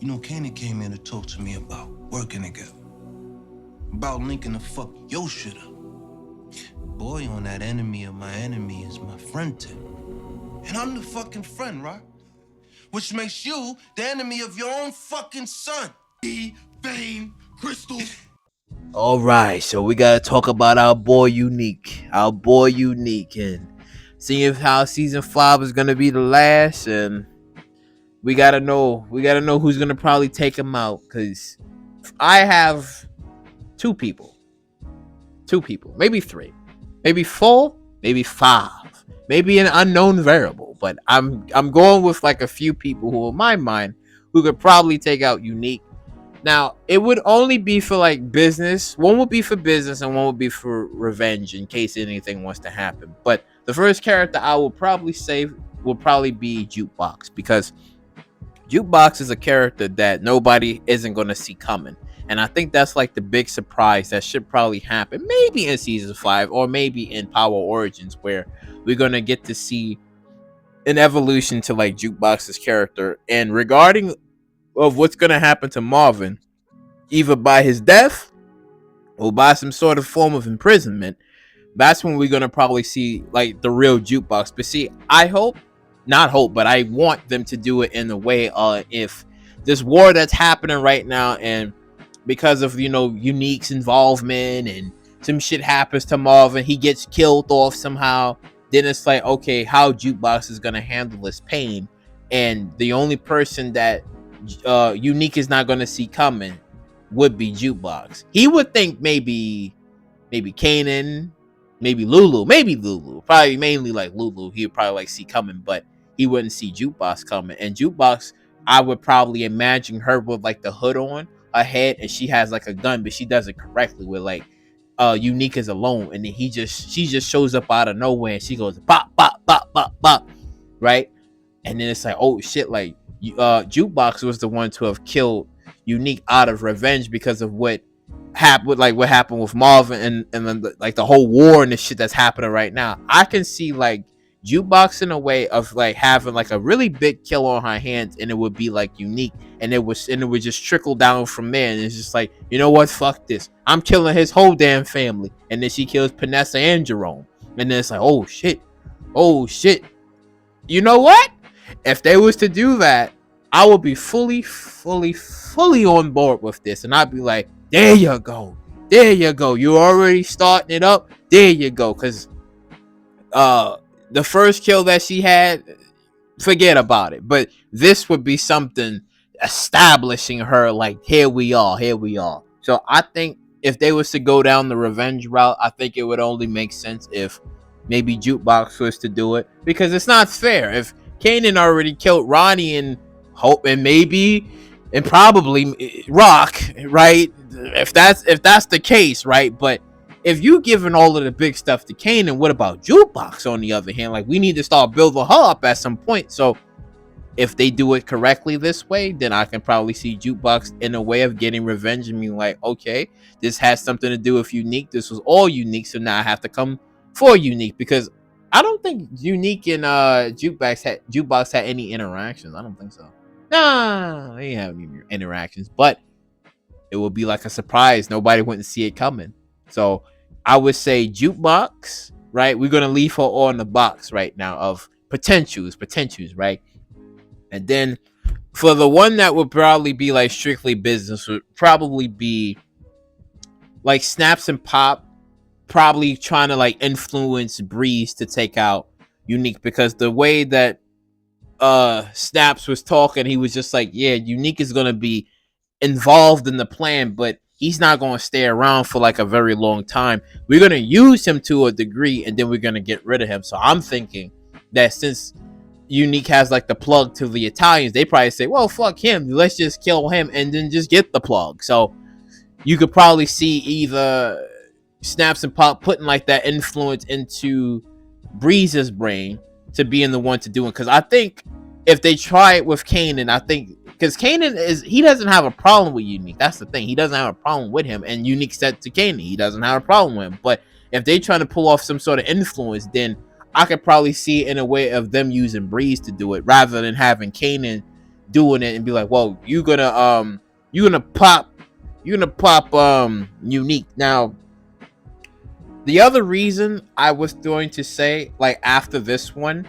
You know, Kanan came in to talk to me about working together. About linking the fuck your shit up. Boy, on that enemy of my enemy is my friend tip. And I'm the fucking friend, right? Which makes you the enemy of your own fucking son. Fame, crystals. All right, so we gotta talk about our boy Unique, and seeing how season 5 is gonna be the last, and we gotta know who's gonna probably take him out, because I have two people, maybe three, maybe four, maybe five, maybe an unknown variable, but I'm going with like a few people who, in my mind, who could probably take out Unique. Now, it would only be for like business. One would be for business and one would be for revenge in case anything wants to happen. But the first character I will probably say will probably be Jukebox, because Jukebox is a character that nobody isn't going to see coming. And I think that's like the big surprise that should probably happen, maybe in season 5 or maybe in Power Origins, where we're going to get to see an evolution to like Jukebox's character. And regarding of what's going to happen to Marvin, either by his death or by some sort of form of imprisonment, that's when we're going to probably see like the real Jukebox. But see, I hope, not hope, but I want them to do it in the way if this war that's happening right now, and because of, Unique's involvement and some shit happens to Marvin, he gets killed off somehow, then it's like, okay, how Jukebox is going to handle this pain. And the only person that Unique is not going to see coming would be Jukebox. He would think maybe Kanan, maybe Lulu, probably mainly like Lulu. He would probably like see coming, but he wouldn't see Jukebox coming. And Jukebox, I would probably imagine her with like the hood on her head, and she has like a gun, but she does it correctly with like Unique is alone, and then she just shows up out of nowhere, and she goes bop bop bop bop bop, right? And then it's like, oh shit, like Jukebox was the one to have killed Unique out of revenge because of what happened with Marvin, and then like the whole war and the shit that's happening right now. I can see like Jukebox in a way of like having like a really big kill on her hands, and it would be like Unique, and it would just trickle down from there, and it's just like, you know what, fuck this, I'm killing his whole damn family. And then she kills Panessa and Jerome, and then it's like, oh shit, you know what, if they was to do that, I would be fully on board with this, and I'd be like, there you go, you already starting it up, there you go. Because the first kill that she had, forget about it, but this would be something establishing her, like, here we are. So I think if they was to go down the revenge route, I think it would only make sense if maybe Jukebox was to do it, because it's not fair if Kanan already killed Ronnie and Hope and maybe and probably Rock, right? If that's the case, right? But if you giving all of the big stuff to Kanan, what about Jukebox on the other hand? Like, we need to start building her up at some point. So if they do it correctly this way, then I can probably see Jukebox in a way of getting revenge and being like, okay, this has something to do with Unique. This was all Unique, so now I have to come for Unique, because I don't think Unique and Jukebox had any interactions. I don't think so. Nah, they didn't have any interactions, but it would be like a surprise. Nobody wouldn't see it coming. So I would say Jukebox, right? We're gonna leave her on the box right now of potentials, right? And then for the one that would probably be like strictly business would probably be like Snaps and Pop, probably trying to like influence Breeze to take out Unique, because the way that Snaps was talking, he was just like, yeah, Unique is gonna be involved in the plan, but he's not gonna stay around for like a very long time. We're gonna use him to a degree, and then we're gonna get rid of him. So I'm thinking that since Unique has like the plug to the Italians, they probably say, well, fuck him, let's just kill him and then just get the plug. So you could probably see either Snaps and Pop putting like that influence into Breeze's brain to being the one to do it. Because I think if they try it with Kanan, I think because Kanan he doesn't have a problem with Unique. That's the thing. He doesn't have a problem with him. And Unique said to Kanan, he doesn't have a problem with him. But if they try to pull off some sort of influence, then I could probably see it in a way of them using Breeze to do it, rather than having Kanan doing it and be like, well, you're gonna pop Unique. Now, the other reason I was going to say, like, after this one,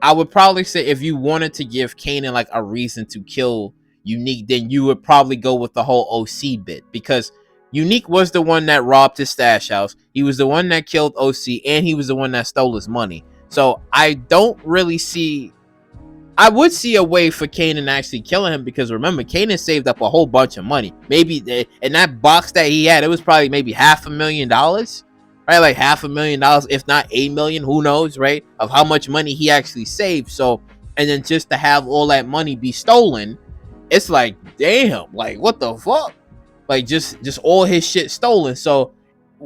I would probably say if you wanted to give Kanan like a reason to kill Unique, then you would probably go with the whole OC bit, because Unique was the one that robbed his stash house. He was the one that killed OC, and he was the one that stole his money. So I don't really see. I would see a way for Kanan actually killing him, because remember, Kanan saved up a whole bunch of money. Maybe in that box that he had, it was probably maybe $500,000, right? Like $500,000, if not 8 million, who knows, right? Of how much money he actually saved. So, and then just to have all that money be stolen, it's like, damn, like what the fuck? Like just all his shit stolen. So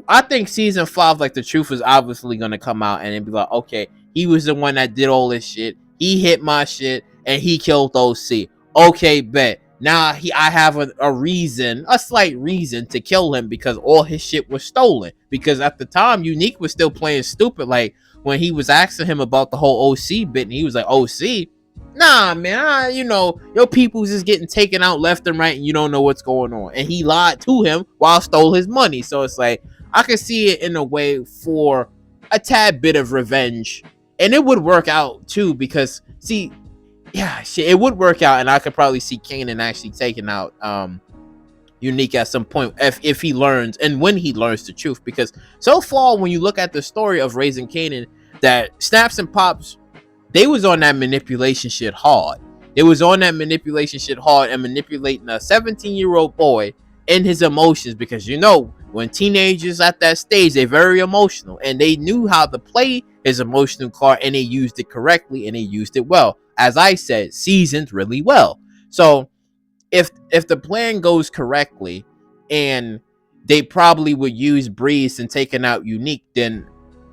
I think season 5, like, the truth is obviously gonna come out, and it'd be like, okay, he was the one that did all this shit. He hit my shit, and he killed OC. Okay, bet. Now I have a reason, a slight reason to kill him, because all his shit was stolen. Because at the time, Unique was still playing stupid. Like when he was asking him about the whole OC bit, and he was like, OC? Nah, man, your people's just getting taken out left and right, and you don't know what's going on. And he lied to him while stole his money. So it's like, I can see it in a way for a tad bit of revenge, and it would work out too, because see, yeah, shit, it would work out, and I could probably see Kanan actually taking out Unique at some point if he learns, and when he learns the truth. Because so far, when you look at the story of raising Kanan, that Snaps and Pops, they was on that manipulation shit hard. They was on that manipulation shit hard, and manipulating a 17-year-old boy in his emotions, because when teenagers at that stage, they're very emotional, and they knew how to play his emotional card, and they used it correctly, and they used it well. As I said, seasoned really well. So if the plan goes correctly, and they probably would use Breeze and taking out Unique, then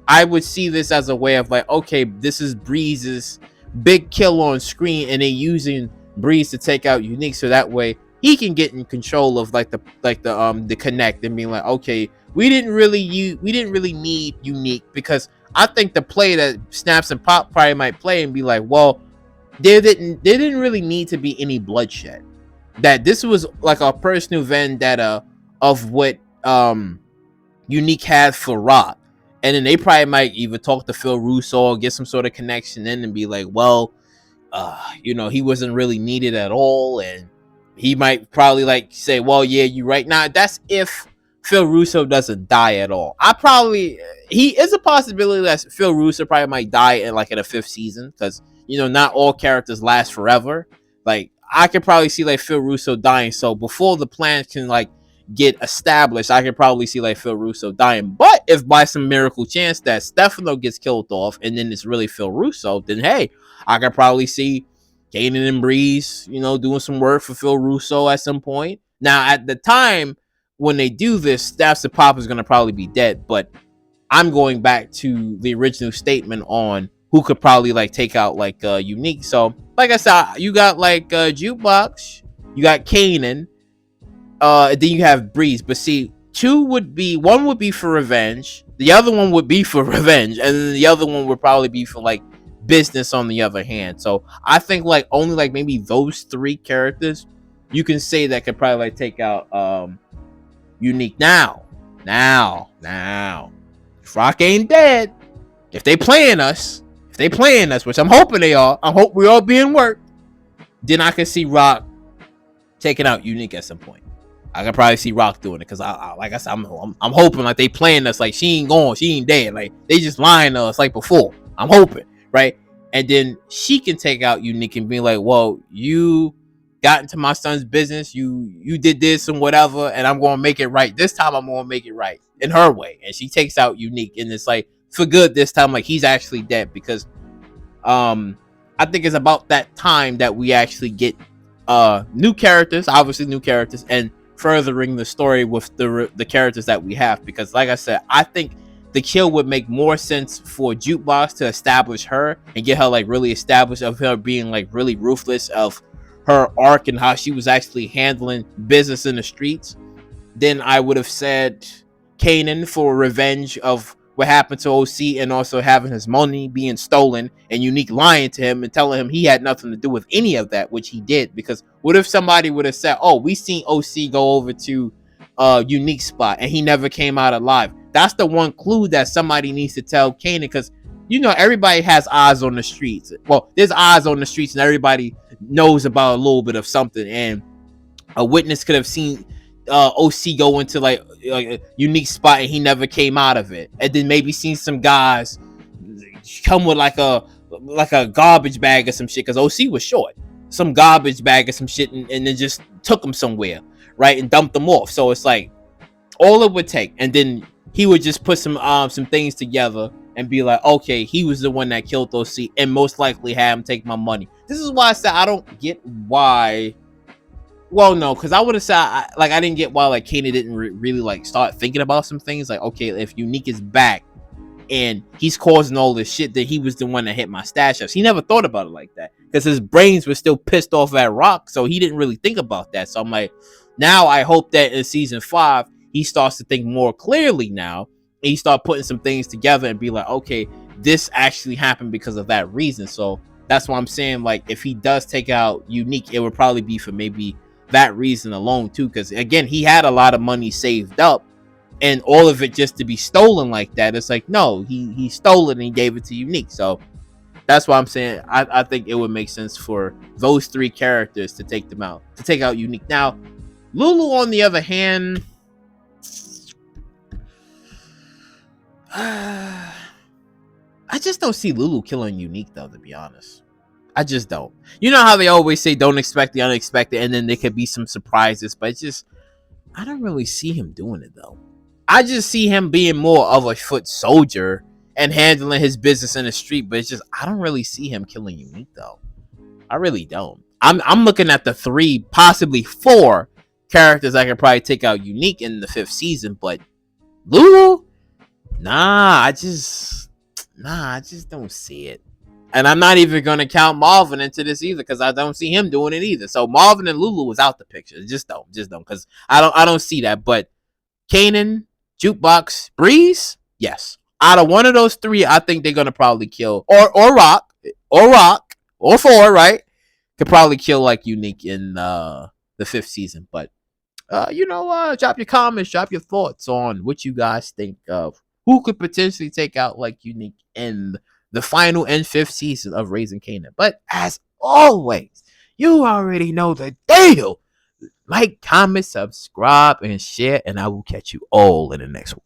I would see this as a way of like, okay, this is Breeze's big kill on screen, and they using Breeze to take out Unique, so that way he can get in control of the connect, and being like, okay, we didn't really need Unique, because I think the play that Snaps and Pop probably might play and be like, well, there didn't really need to be any bloodshed. That this was like a personal vendetta of what Unique had for Rock. And then they probably might even talk to Phil Russo or get some sort of connection in and be like, well, he wasn't really needed at all. And he might probably like say, well, yeah, you're right. Now, that's if Phil Russo doesn't die at all. He is a possibility that Phil Russo probably might die in a 5th season, because, not all characters last forever. Like, I could probably see Phil Russo dying. So before the plans can get established, I could probably see Phil Russo dying. But if by some miracle chance that Stefano gets killed off, and then it's really Phil Russo, then hey, I could probably see Kanan and Breeze, doing some work for Phil Russo at some point. Now, at the time when they do this, Snaps and Pop is going to probably be dead. But I'm going back to the original statement on who could probably take out Unique. So, like I said, you got Jukebox, you got Kanan, then you have Breeze. But see, one would be for revenge, the other one would be for revenge, and then the other one would probably be for business on the other hand. So I think only maybe those 3 characters you can say that could probably take out Unique. Now, if Rock ain't dead, if they playing us, which I'm hoping they are, I hope we all being worked, then I can see Rock taking out Unique at some point. I can probably see Rock doing it, because like I said, I'm hoping they playing us she ain't gone, she ain't dead, they just lying to us before. I'm hoping, right? And then she can take out Unique and be like, well, you got into my son's business, you did this and whatever, and I'm gonna make it right. This time I'm gonna make it right in her way. And she takes out Unique, and it's for good this time, he's actually dead. Because I think it's about that time that we actually get new characters, and furthering the story with the characters that we have. Because like I said, I think the kill would make more sense for Jukebox to establish her and get her really established, of her being really ruthless, of her arc and how she was actually handling business in the streets. Then I would have said Kanan for revenge of what happened to OC, and also having his money being stolen and Unique lying to him and telling him he had nothing to do with any of that, which he did. Because what if somebody would have said, oh, we seen OC go over to Unique spot and he never came out alive? That's the one clue that somebody needs to tell Kanan, because everybody has eyes on the streets. Well, there's eyes on the streets and everybody knows about a little bit of something, and a witness could have seen OC go into like a Unique spot and he never came out of it, and then maybe seen some guys come with like a garbage bag or some shit, because OC was short, some garbage bag or some shit, and then just took him somewhere, right, and dumped them off. So it's like all it would take, and then he would just put some things together and be like, okay, he was the one that killed OC, and most likely have him take my money. This is why I said I don't get why. Well, no, because I would have said I didn't get why like Kanan didn't really like start thinking about some things. Like, okay, if Unique is back and he's causing all this shit, that he was the one that hit my stash house. He never thought about it like that because his brains were still pissed off at Rock, so he didn't really think about that. So I'm like, now I hope that in season 5 he starts to think more clearly now. And he start putting some things together and be like, okay, this actually happened because of that reason. So that's why I'm saying, like, if he does take out Unique, it would probably be for maybe that reason alone too, because again, he had a lot of money saved up, and all of it just to be stolen like that, it's like, no, he stole it and he gave it to Unique. So that's why I'm saying I think it would make sense for those 3 characters to take out Unique. Now Lulu, on the other hand, I just don't see Lulu killing Unique though, to be honest. I just don't. You know how they always say don't expect the unexpected, and then there could be some surprises, but it's just, I don't really see him doing it though. I just see him being more of a foot soldier and handling his business in the street, but it's just, I don't really see him killing Unique though. I really don't. I'm looking at the 3, possibly 4 characters I could probably take out Unique in the 5th season, but Lulu? I just don't see it. And I'm not even going to count Marvin into this either, because I don't see him doing it either. So Marvin and Lulu was out the picture. Just don't, because I don't see that. But Kanan, Jukebox, Breeze, yes. Out of one of those 3, I think they're going to probably kill, or Rock, or 4, right? Could probably kill like Unique in the 5th season. But drop your comments, drop your thoughts on what you guys think of who could potentially take out like Unique in the final and 5th season of Raising Kanan. But as always, you already know the deal. Like, comment, subscribe, and share, and I will catch you all in the next one.